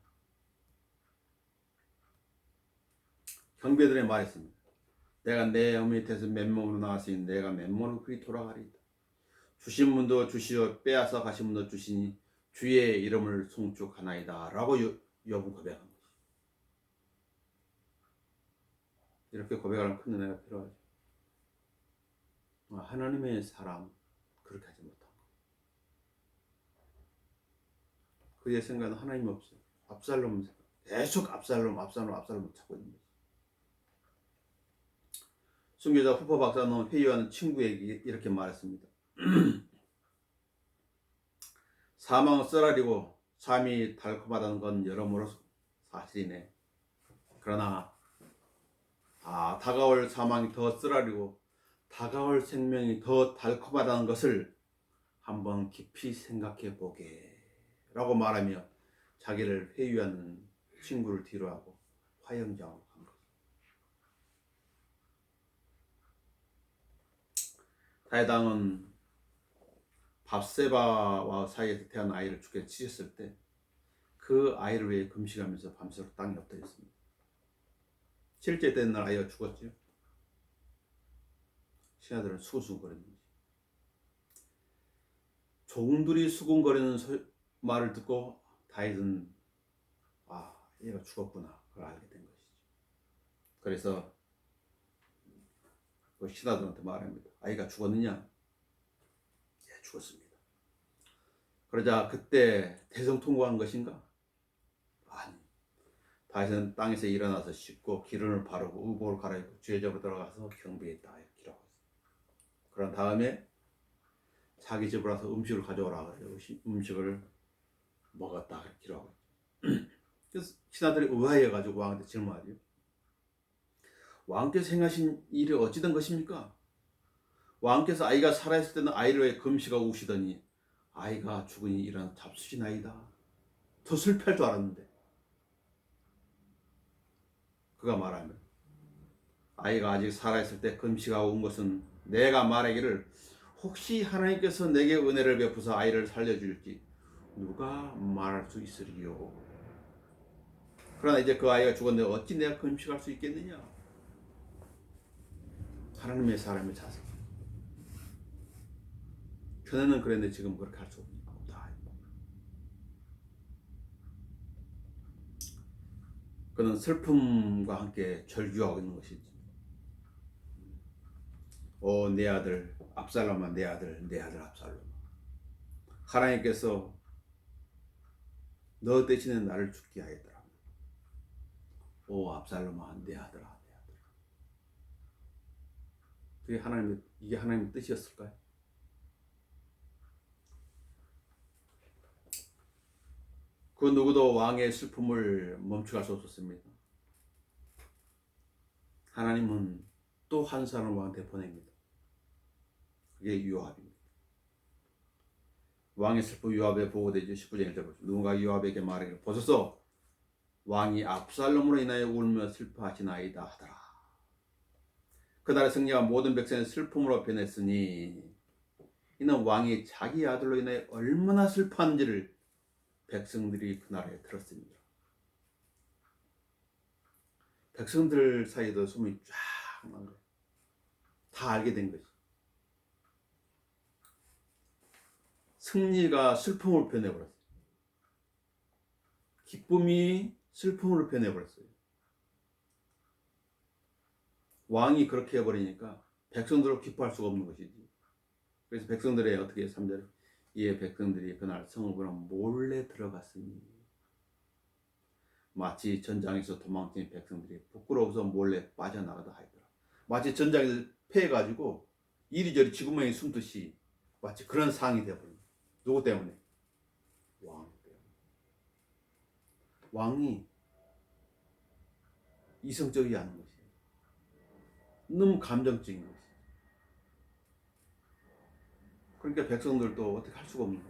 경비들이 말했습니다. 내가 내 어머니께서 맨몸으로 나왔으니 내가 맨몸으로 그리 돌아가리이다. 주신 분도 주시어 빼앗아 가신 분도 주시니 주의 이름을 송축하나이다 라고 욥은 고백한 거지. 이렇게 고백하는 큰 은혜가 필요하죠. 하나님의 사람 그렇게 하지 못한 거. 그의 생각은 하나님 없어요. 압살롬 생각. 계속 압살롬 찾고 있는 거지. 순교자 후퍼 박사는 회의하는 친구에게 이렇게 말했습니다. 사망은 쓰라리고 삶이 달콤하다는 건 여러모로 사실이네. 그러나 다가올 사망이 더 쓰라리고 다가올 생명이 더 달콤하다는 것을 한번 깊이 생각해 보게 라고 말하며 자기를 회유하는 친구를 뒤로하고 화영장으로 간 거죠. 다윗 왕은 밥세바와 사이에서 태어난 아이를 죽게 치셨을 때 그 아이를 위해 금식하면서 밤새도록 땅에 엎드렸습니다. 7째 되는 날 아이가 죽었죠. 신하들은 수군거리는 거지. 종들이 수군거리는 말을 듣고 다윗은 얘가 죽었구나 그걸 알게 된 것이죠. 그래서 그 신하들한테 말합니다. 아이가 죽었느냐? 예, 죽었습니다. 그러자 그때 대성통곡한 것인가? 아니. 다윗은 땅에서 일어나서 씻고 기름을 바르고 의복을 갈아입고 주의 집으로 들어가서 경배했다 기록하고 있습니다. 그런 다음에 자기 집으로 와서 음식을 가져오라 그래요. 음식을 먹었다 기록하고 있습니다. 그래서 신하들이 의아해가지고 왕한테 질문하죠. 왕께서 행하신 일이 어찌 된 것입니까? 왕께서 아이가 살아있을 때는 아이를 위해 금식하고 우시더니 아이가 죽으니 이런 잡수신 아이다. 더 슬퍼할 줄 알았는데 그가 말하면 아이가 아직 살아있을 때 금식하고 온 것은 내가 말하기를 혹시 하나님께서 내게 은혜를 베푸사 아이를 살려줄지 누가 말할 수 있으리요. 그러나 이제 그 아이가 죽었는데 어찌 내가 금식할 수 있겠느냐. 하나님의 사람의 자세. 전에는 그랬는데 지금 그렇게 할 수 없다. 그는 슬픔과 함께 절규하고 있는 것이지. 오, 내 아들 압살롬아, 내 아들 압살롬아. 하나님께서 너 대신에 나를 죽게 하였더라. 오, 압살롬아, 내 아들아. 이게 하나님의 뜻이었을까요? 그 누구도 왕의 슬픔을 멈추갈 수 없었습니다. 하나님은 또 한 사람을 왕한테 보냅니다. 그게 요압입니다. 왕의 슬픔 요압에 보고되죠. 19장 1절 보시죠. 누군가 요압에게 말하기를 보소서 왕이 압살롬으로 인하여 울며 슬퍼하시나이다 하더라. 그날의 승리가 모든 백성의 슬픔으로 변했으니 이는 왕이 자기 아들로 인하여 얼마나 슬퍼한지를 백성들이 그날에 들었습니다. 백성들 사이에도 소문이 쫙 난 거예요. 다 알게 된 거지. 승리가 슬픔으로 변해버렸어요. 기쁨이 슬픔으로 변해버렸어요. 왕이 그렇게 해버리니까 백성들은 기뻐할 수가 없는 것이지. 그래서 백성들의 어떻게 3절 이에 백성들이 그날 성읍으로 몰래 들어갔으니 마치 전장에서 도망친 백성들이 부끄러워서 몰래 빠져나가다 하더라. 마치 전장에서 패해가지고 이리저리 지구멍에 숨듯이 마치 그런 상황이 되어버린. 누구 때문에? 왕 때문에. 왕이 이성적이지 않은 것이에요. 너무 감정적인 것이에요. 그러니까 백성들도 어떻게 할 수가 없는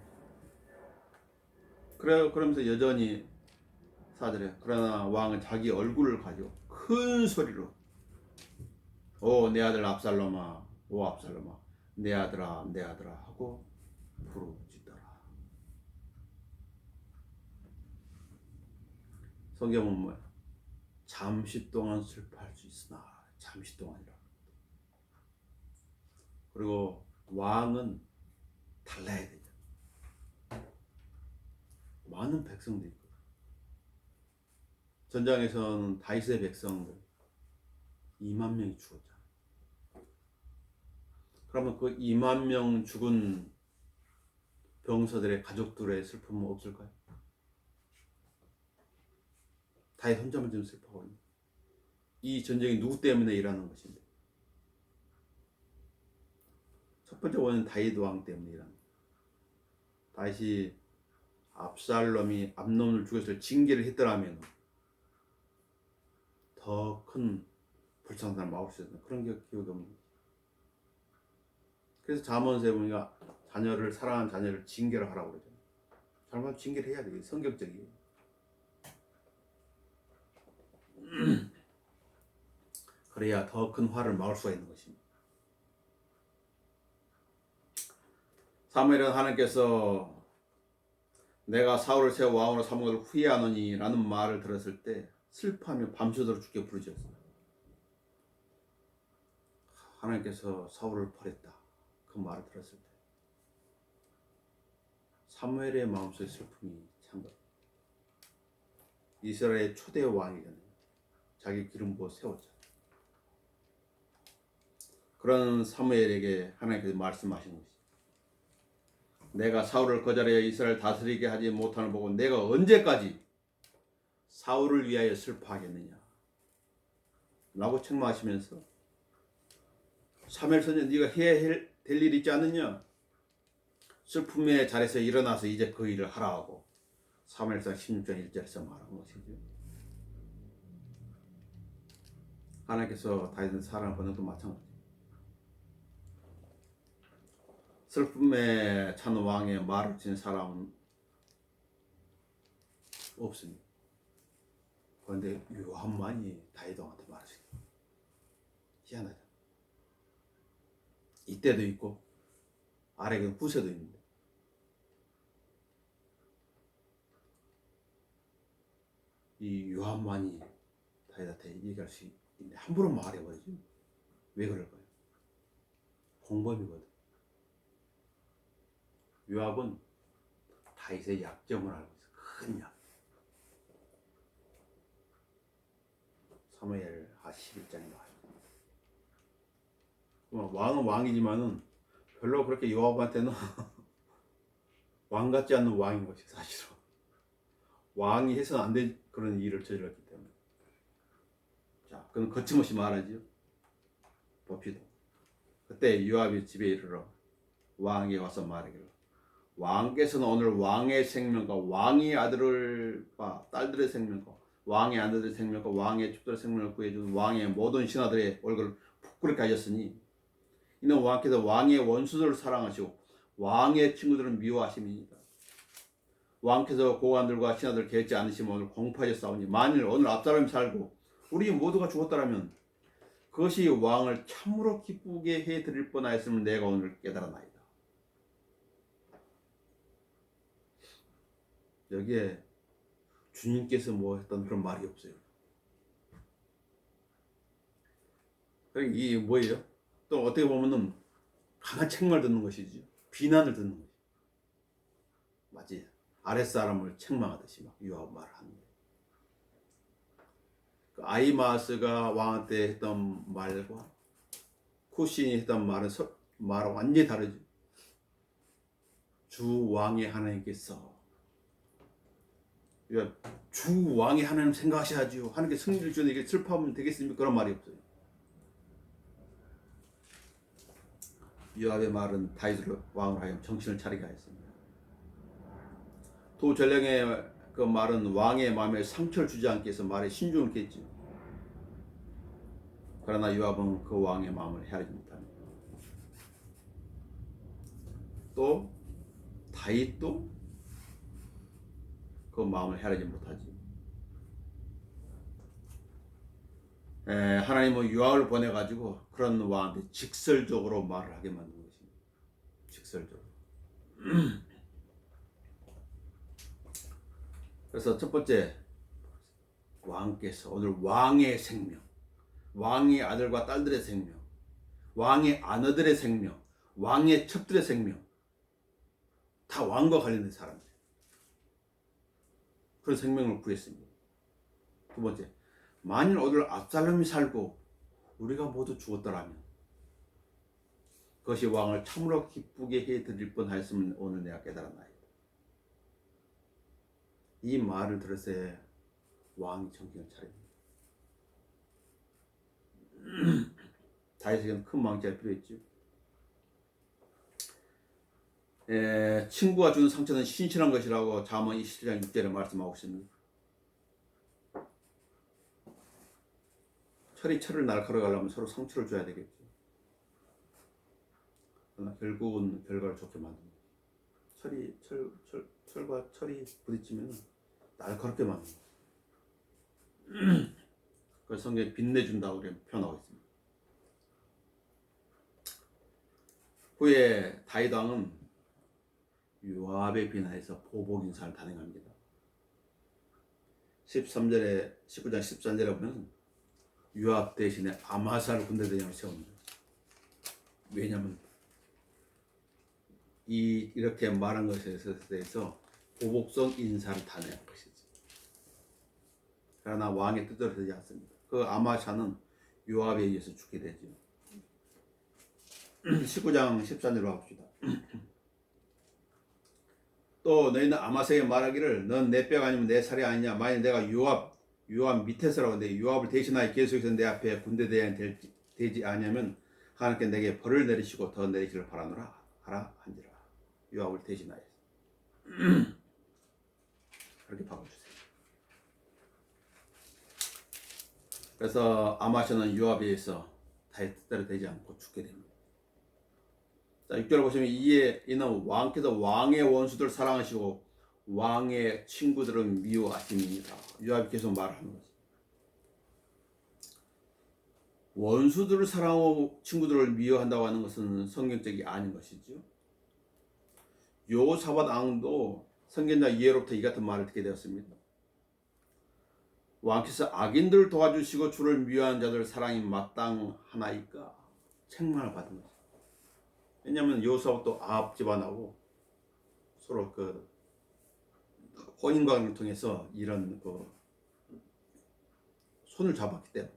거예요. 그러면서 여전히 4절에 그러나 왕은 자기 얼굴을 가지고 큰 소리로 오, 내 아들 압살롬아, 오 압살롬아, 내 아들아 하고 부르짖더라. 성경은 뭐야? 잠시 동안 슬퍼할 수 있으나 잠시 동안이라. 그리고 왕은 달라야 되죠. 많은 백성들이 있거든. 전장에서는 다윗의 백성들 2만 명이 죽었잖아. 그러면 그 2만 명 죽은 병사들의 가족들의 슬픔은 없을까요? 다윗 혼자만 지금 슬퍼하거든요. 이 전쟁이 누구 때문에 일어나는 것인데? 첫 번째 원인은 다윗 왕 때문에 일어나는 거예요. 다윗이 압살롬이 암논을 죽였을 징계를 했더라면 더 큰 불상사를 막을 수 있는 그런 기억이 없는 거예요. 그래서 잠언서에 보니까 사랑하는 자녀를 징계를 하라고 그러죠. 잘못 징계를 해야 돼요. 성격적이에요. 그래야 더 큰 화를 막을 수가 있는 것입니다. 사무엘은 하나님께서 내가 사울을 세워 왕으로 삼은 것을 후회하노니 라는 말을 들었을 때 슬퍼하며 밤새도록 주께 부르짖었어요. 하나님께서 사울을 버렸다. 그 말을 들었을 때 사무엘의 마음속에 슬픔이 찬 거예요. 이스라엘의 초대 왕이잖아요. 자기 기름 부어 세웠잖아요. 그런 사무엘에게 하나님께서 말씀하신 것이죠. 내가 사울을 거절하여 이스라엘 다스리게 하지 못하는 보고 내가 언제까지 사울을 위하여 슬퍼하겠느냐 라고 책망하시면서 사무엘 선지자 네가 해야 될 일 있지 않느냐, 슬픔의 자리에서 일어나서 이제 그 일을 하라 하고 사무엘상 16장 1절에서 말한 것이죠. 하나님께서 다윗은 사랑을 보는 것도 마찬가지예요. 슬픔에 찬 왕의 말을 친 사람은 없습니다. 그런데 요한만이 다윗 왕한테 말하시죠. 희한하죠. 이때도 있고 아래에 후세도 있는데 이 요압만이 다윗한테 얘기할 수 있는데 함부로 말해버리죠. 왜 그럴까요? 공범이거든. 요압은 다윗의 약점을 알고 있어. 큰 약. 사무엘하 11장에 나와요. 왕은 왕이지만은 별로 그렇게 요압한테는 왕 같지 않는 왕인 것이 사실은. 왕이 해서는 안 될 그런 일을 저질렀기 때문에. 자, 그건 거침없이 말하지요. 봅시다. 그때 요압이 집에 이르러 왕에게 와서 말하기를, 왕께서는 오늘 왕의 생명과 왕의 아들과 딸들의 생명과 왕의 아들들의 생명과 왕의 족들의 생명을 구해준 왕의 모든 신하들의 얼굴을 부끄럽게 하셨으니 이는 왕께서 왕의 원수들을 사랑하시고 왕의 친구들을 미워하심이니이다. 왕께서 고관들과 신하들을 계획지 않으시면 오늘 공포하셨사오니 만일 오늘 압살롬이 살고 우리 모두가 죽었다라면 그것이 왕을 참으로 기쁘게 해드릴 뻔하였음을 내가 오늘 깨달았나이다. 여기에 주님께서 뭐 했던 그런 말이 없어요. 이게 뭐예요? 또 어떻게 보면은 강한 책망을 듣는 것이지, 비난을 듣는 것이. 맞지? 아랫사람을 책망하듯이 막 요압 말을 하는 거예요. 그 아히마아스가 왕한테 했던 말과 쿠신이 했던 말은 완전히 다르죠. 주 왕의 하나님께서, 주 왕의 하나님 생각하셔야지요. 하나님께 승리를 주는 이게 슬퍼하면 되겠습니까? 그런 말이 없어요. 요압의 말은 다윗을 왕으로 하여금 정신을 차리게 하였습니다. 두 전령의 그 말은 왕의 마음에 상처를 주지 않기 위해서 말에 신중을 했지. 그러나 요압은 그 왕의 마음을 헤아리지 못합니다. 또 다윗도 그 마음을 헤아리지 못하지. 하나님은 요압을 보내가지고 그런 왕한테 직설적으로 말을 하게 만든 것입니다. 직설적으로. 그래서 첫 번째, 왕께서 오늘 왕의 생명, 왕의 아들과 딸들의 생명, 왕의 아내들의 생명, 왕의 첩들의 생명, 다 왕과 관련된 사람들, 그런 생명을 구했습니다. 두 번째, 만일 오늘 압살롬이 살고 우리가 모두 죽었더라면 그것이 왕을 참으로 기쁘게 해드릴 뻔하였으면 오늘 내가 깨달았나이다. 이 말을 들었어야 왕이 정신을 차립니다. 다윗에게는 큰 망치가 필요했죠. 친구가 주는 상처는 신실한 것이라고 잠언 27장 6절에 말씀하고 있습니다. 철이 철을 날카로워가려면 서로 상처를 줘야 되겠죠. 그러나 결국은 결과를 좋게 만듭니다. 철과 철이 부딪히면 날카롭게 만듭니다. 그래서 성경에 빛내준다고 표현하고 있습니다. 후에 다윗 왕은 요압에 비난해서 보복 인사를 단행합니다. 19장 13절에 보면 요압 대신에 아마사를 군대대장을 세웁니다. 왜냐하면 이렇게 말한 것에 대해서 보복성 인사를 단행한 것이지. 그러나 왕의 뜻대로 되지 않습니다. 그 아마샤는 요압에 의해서 죽게 되죠. 19장 13절로 가봅시다. 또 너희는 아마사에게 말하기를 넌 내 뼈가 아니면 내 살이 아니냐. 만일 내가 요압 밑에서라고 내 요압을 대신하여 계속해서 내 앞에 군대 대장이 되지 아니하면 하나님께 내게 벌을 내리시고 더 내리시기를 바라노라 하라 한지라. 요압을 대신하여 그렇게 바꿔주세요. 그래서 아마샤는 요압에 의해서 다윗 뜻대로 되지 않고 죽게 됩니다. 자, 6절 보시면 이는 왕께서 왕의 원수들을 사랑하시고 왕의 친구들은 미워하심입니다. 요압이 계속 말하는 거죠. 원수들을 사랑하고 친구들을 미워한다고 하는 것은 성경적이 아닌 것이죠. 요사밧 왕도 선견자 이해로부터 이 같은 말을 듣게 되었습니다. 왕께서 악인들을 도와주시고 주를 미워하는 자들 사랑이 마땅하나이까? 책망을 받은 거죠. 왜냐하면 여호수아가 또 아합 집안하고 서로 그 혼인 관계를 통해서 이런 그 손을 잡았기 때문에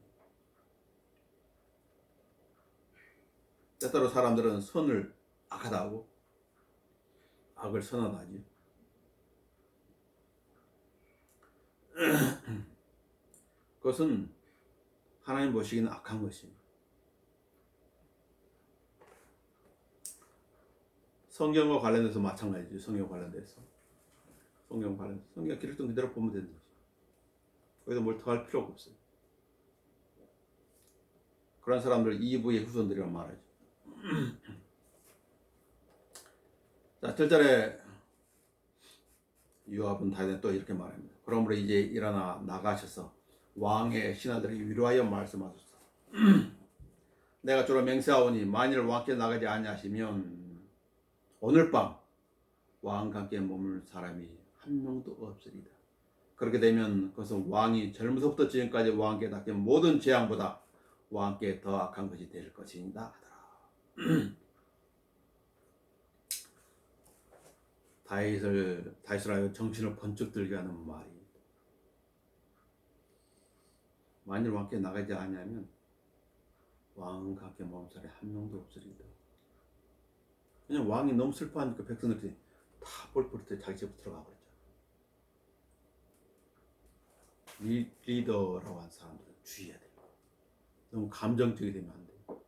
때때로 사람들은 선을 악하다 하고 악을 선하다 하지. 그것은 하나님 보시기는 악한 것입니다. 성경과 관련돼서 마찬가지죠. 성경 관련돼서 성경 기록된 그대로 보면 되는 거죠. 거기서 뭘 더 할 필요가 없어요. 그런 사람들 이브의 후손들이라고 말하죠. 자, 7절에 요압은 다윗에게 또 이렇게 말합니다. 그러므로 이제 일어나 나가셔서 왕의 신하들에게 위로하여 말씀하소서. 내가 주로 맹세하오니 만일 왕께 나가지 아니하시면 오늘 밤 왕과 함께 머물 사람이 한 명도 없으리다. 그렇게 되면 그것은 왕이 젊은서부터 지금까지 왕께 닥친 모든 재앙보다 왕께 더 악한 것이 될 것이다 하더라. 다윗을 하여 정신을 번쩍 들게 하는 말이, 만일 왕께 나가지 않으면 왕과 함께 머물 사람이 한 명도 없으리다. 그냥 왕이 너무 슬퍼하니까 백성들이 다 뻘뻘이 자기 집으로 들어가 버렸죠. 리더라고 하는 사람들은 주의해야 돼요. 너무 감정적이 되면 안 돼요.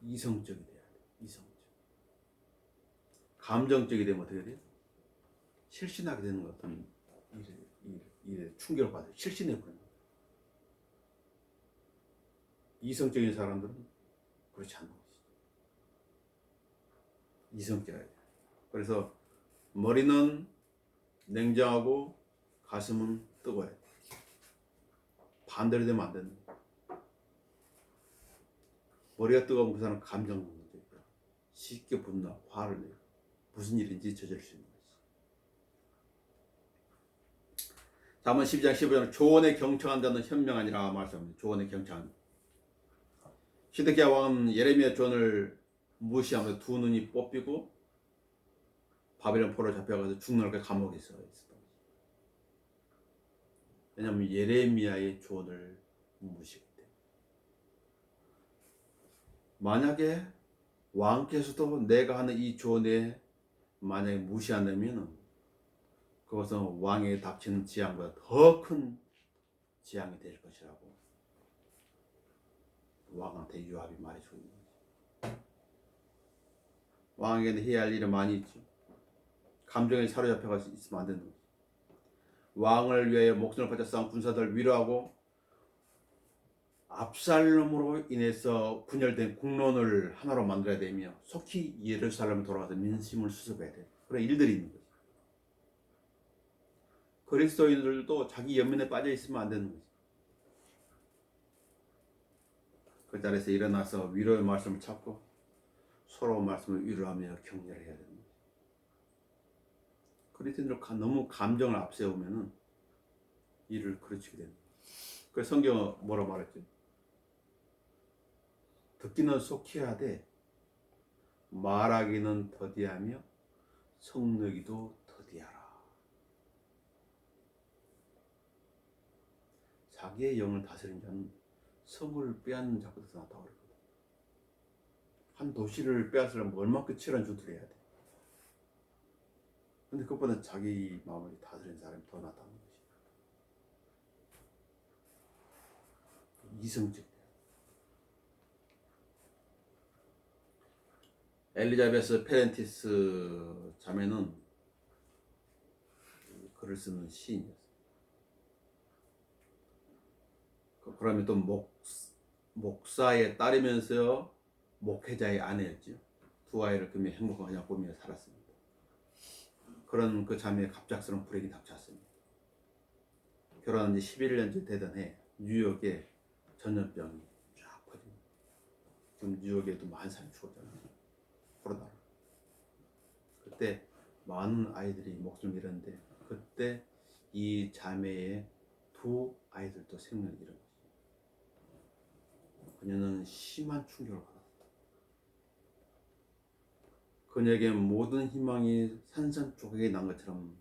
이성적이 돼야 돼요. 이성적. 감정적이 되면 어떻게 돼요? 실신하게 되는 어떤 일에 충격을 받아요. 실신해버려요. 이성적인 사람들은 그렇지 않은 것이죠. 이성적이야 돼요. 그래서 머리는 냉정하고 가슴은 뜨거워야 돼요. 반대로 되면 안 된다. 머리가 뜨거우면 그 사람은 감정 문제야. 쉽게 분노, 화를 내요. 무슨 일인지 저질 수 있는 거지. 잠언 12장 15절 조언에 경청한 자는 현명하니라 말씀합니다. 조언에 경청한. 시드기야 왕은 예레미야 조언을 무시하면서 두 눈이 뽑히고 바벨론 포로 잡혀가서 죽는 날 감옥에 있었던 거지. 왜냐하면 예레미야의 조언을 무시했기 때문에. 만약에 왕께서도 내가 하는 이 조언에 만약에 무시한다면 그것은 왕에게 닥치는 재앙보다 더 큰 재앙이 될 것이라고 왕한테 요압이 말해주고 있는 거지. 왕에게는 해야 할 일이 많이 있죠. 감정에 사로잡혀가 있으면 안 되는 거지. 왕을 위하여 목숨을 바쳐 싸운 군사들을 위로하고 압살롬으로 인해서 분열된 국론을 하나로 만들어야 되며 속히 예루살렘에 돌아가서 민심을 수습해야 돼. 그런 일들이 있는 거지. 그리스도인들도 자기 연민에 빠져 있으면 안 되는 거지. 그 자리에서 일어나서 위로의 말씀을 찾고 서로 말씀을 위로하며 격려를 해야 되는 거지. 그리스도인들 너무 감정을 앞세우면은 일을 그르치게 되는 거지. 그래서 성경은 뭐라 말했지? 듣기는 속히 하되 말하기는 더디하며 성내기도 더디하라. 자기의 영을 다스리는 자는 성을 빼앗는 자보다 더 낫다고 그랬거든. 한 도시를 빼앗으려면 얼마큼 치열한 전투를 해야 돼. 근데 그것보다 자기 마음을 다스리는 사람이 더 낫다는 것이. 이성적. 엘리자베스 페렌티스 자매는 글을 쓰는 시인이었어요. 그러면 또 목사의 딸이면서 목회자의 아내였죠. 두 아이를 꾸며 행복한 그냥 꾸며 살았습니다. 그런 그 자매의 갑작스러운 불행이 닥쳤습니다. 결혼한 지 11년째 되던 해 뉴욕에 전염병이 쫙 퍼집니다. 지금 뉴욕에도 많은 사람이 죽었잖아요. 코로나로. 그때 많은 아이들이 목숨을 잃었는데 그때 이 자매의 두 두 아이들도 생명을 잃은 것입니다. 그녀는 심한 충격을 받았다. 그녀에게 모든 희망이 산산조각이 난 것처럼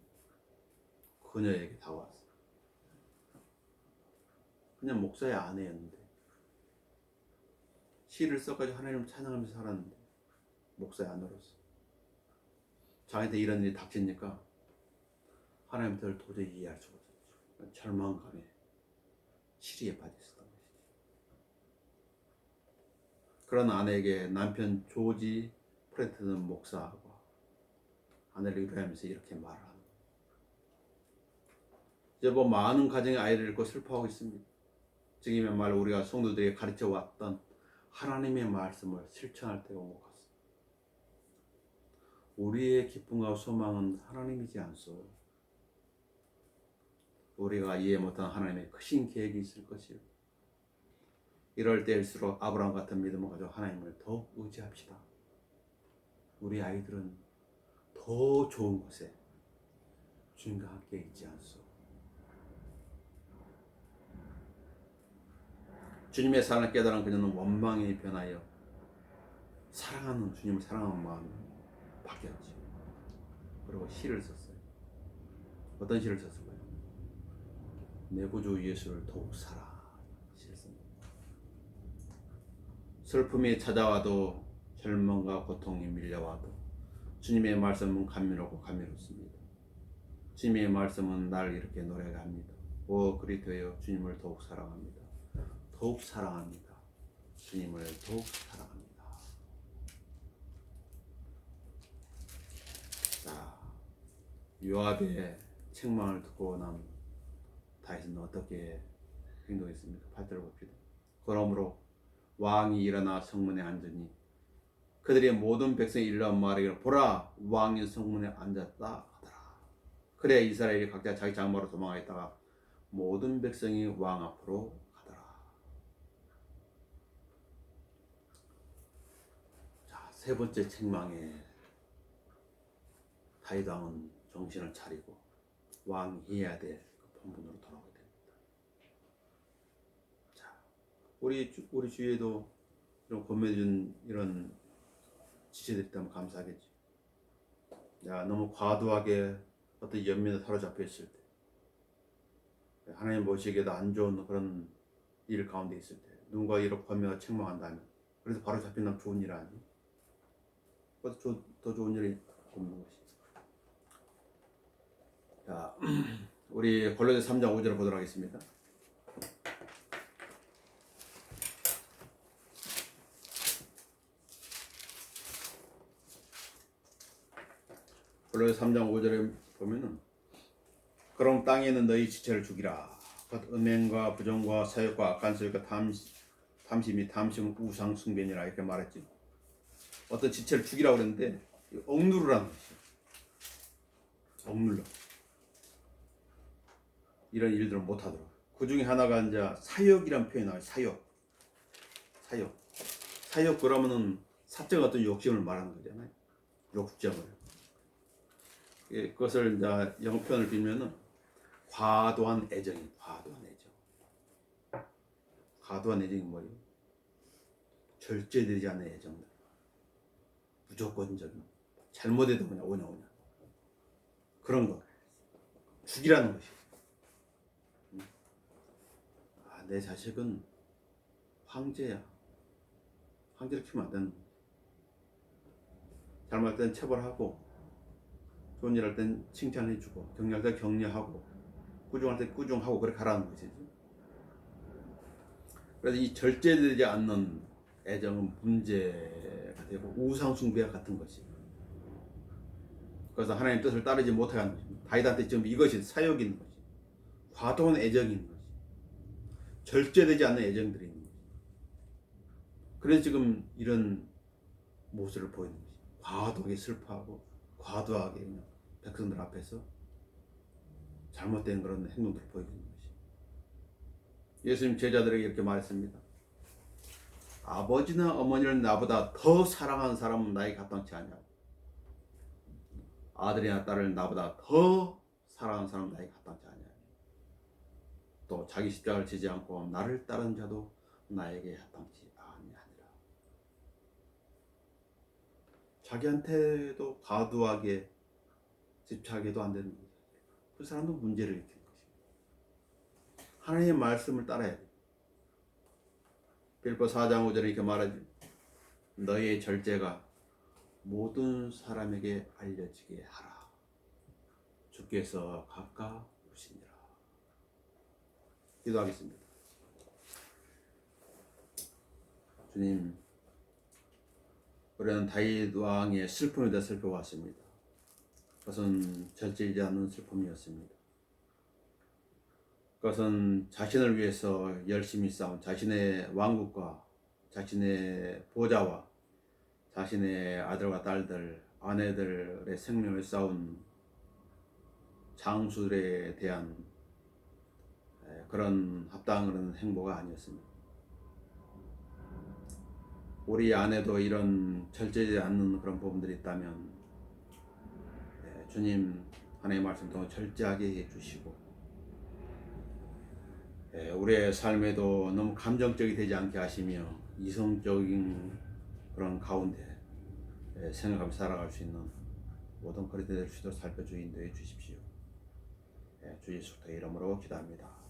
그녀에게 다가왔어. 그냥 목사의 아내였는데 시를 써가지고 하나님을 찬양하면서 살았는데 목사의 아내로서 자기한테 이런 일이 닥치니까 하나님을 도저히 이해할 수가 없었죠. 절망감에 시리에 빠졌었던 것이죠. 그런 아내에게 남편 조지 프레트는 목사하고 아내를 위로하면서 이렇게 말을 합니다. 이제 많은 가정의 아이를 잃고 슬퍼하고 있습니다. 지금의 말 우리가 성도들에게 가르쳐 왔던 하나님의 말씀을 실천할 때가 온 것 같습니다. 우리의 기쁨과 소망은 하나님이지 않소. 우리가 이해 못한 하나님의 크신 계획이 있을 것이요. 이럴 때일수록 아브라함 같은 믿음을 가지고 하나님을 더욱 의지합시다. 우리 아이들은 더 좋은 곳에 주님과 함께 있지 않소. 주님의 사랑을 깨달은 그녀는 원망이 변하여 사랑하는 주님을 사랑하는 마음이 바뀌었지. 그리고 시를 썼어요. 어떤 시를 썼을까요? 내 구주 예수를 더욱 사랑. 시를 씁니다. 슬픔이 찾아와도 절망과 고통이 밀려와도 주님의 말씀은 감미롭고 감미롭습니다. 주님의 말씀은 날 이렇게 노래하게 합니다. 오 그리스도여 주님을 더욱 사랑합니다. 더욱 사랑합니다. 주님을 더욱 사랑합니다. 자, 요압의 책망을 듣고 난 다윗은 어떻게 행동했습니까? 8절 봅시다. 그러므로 왕이 일어나 성문에 앉으니 그들의 모든 백성이 일러 말하기를 보라 왕이 성문에 앉았다 하더라. 그래야 이스라엘이 각자 자기 장막으로 도망하였다가 모든 백성이 왕 앞으로 가더라. 자, 세 번째 책망에 다윗 왕은 정신을 차리고 왕이 해야 될 그 본분으로 돌아오게 됩니다. 자, 우리 주위에도 이런 권면해준 이런 지체들이 있다면 감사하겠지. 내가 너무 과도하게 어떤 연민에 사로잡혀 있을 때, 하나님 보시기에도 안 좋은 그런 일 가운데 있을 때, 누군가 이렇게 권면하고 책망한다면, 그래서 바로 잡힌다면 좋은 일 아니에요? 더 좋은 일이 없는 것이. 자, 우리 골로새 3장 5절을 보도록 하겠습니다. 골로새 3장 5절에 보면은 그럼 땅에 있는 너희 지체를 죽이라. 곧 음행과 부정과 사욕과 악한 소유과 탐심이 탐심은 우상 숭배니라 이렇게 말했지. 어떤 지체를 죽이라고 그랬는데 억누르라는 것이죠. 억눌러. 이런 일들을 못하도록. 그 중에 하나가 이제 사욕이란 표현이 나와요. 사욕 그러면은 사적 어떤 욕심을 말하는 거잖아요. 욕심을. 그것을 이제 영어 표현을 빌면은 과도한 애정이. 과도한 애정이 뭐예요? 절제되지 않는 애정들. 무조건적인. 잘못해도 오냐. 그런 거. 죽이라는 것이. 내 자식은 황제야. 황제를 키우면 안 되는 거야. 잘못할 땐 처벌하고, 좋은 일 할 땐 칭찬해주고, 격려할 때 격려하고, 꾸중할 때 꾸중하고, 그렇게 가라는 것이지. 그래서 이 절제되지 않는 애정은 문제가 되고, 우상숭배와 같은 것이. 그래서 하나님의 뜻을 따르지 못하게 하는 것입니다. 다윗한테 지금 이것이 사욕이 있는 것이. 과도한 애정이 있는 것이. 절제되지 않는 애정들이 있는 것이. 그래서 지금 이런 모습을 보이는 것이. 과도하게 슬퍼하고 과도하게 그냥 백성들 앞에서 잘못된 그런 행동들을 보이고 있는 것이. 예수님 제자들에게 이렇게 말했습니다. 아버지나 어머니를 나보다 더 사랑하는 사람은 나에게 합당치 않냐. 아들이나 딸을 나보다 더 사랑하는 사람은 나에게 합당치 않냐. 또 자기 십자가를 지지 않고 나를 따르는 자도 나에게 합당치 아니하니라. 자기한테도 과도하게 집착해도 안 되는 거죠. 그 사람도 문제를 일으키는 것입니다. 하나님의 말씀을 따라야 돼요. 빌립보 4장 5절에 이렇게 말하죠. 너희의 절제가 모든 사람에게 알려지게 하라. 주께서 가까우시니라. 기도하겠습니다. 주님, 우리는 다윗 왕의 슬픔에 대해 살펴봤습니다. 그것은 절제하지 않는 슬픔이었습니다. 그것은 자신을 위해서 열심히 싸운 자신의 왕국과 자신의 보좌와 자신의 아들과 딸들, 아내들의 생명을 싸운 장수들에 대한 그런 합당한 행보가 아니었습니다. 우리 안에도 이런 절제되지 않는 그런 부분들이 있다면 주님 하나님의 말씀 통해 절제하게 해주시고 우리의 삶에도 너무 감정적이 되지 않게 하시며 이성적인 그런 가운데 생각하며 살아갈 수 있는 모든 그릇이 될 수 있도록 살펴주인도해 주십시오. 주 예수 그리스도의 이름으로 기도합니다.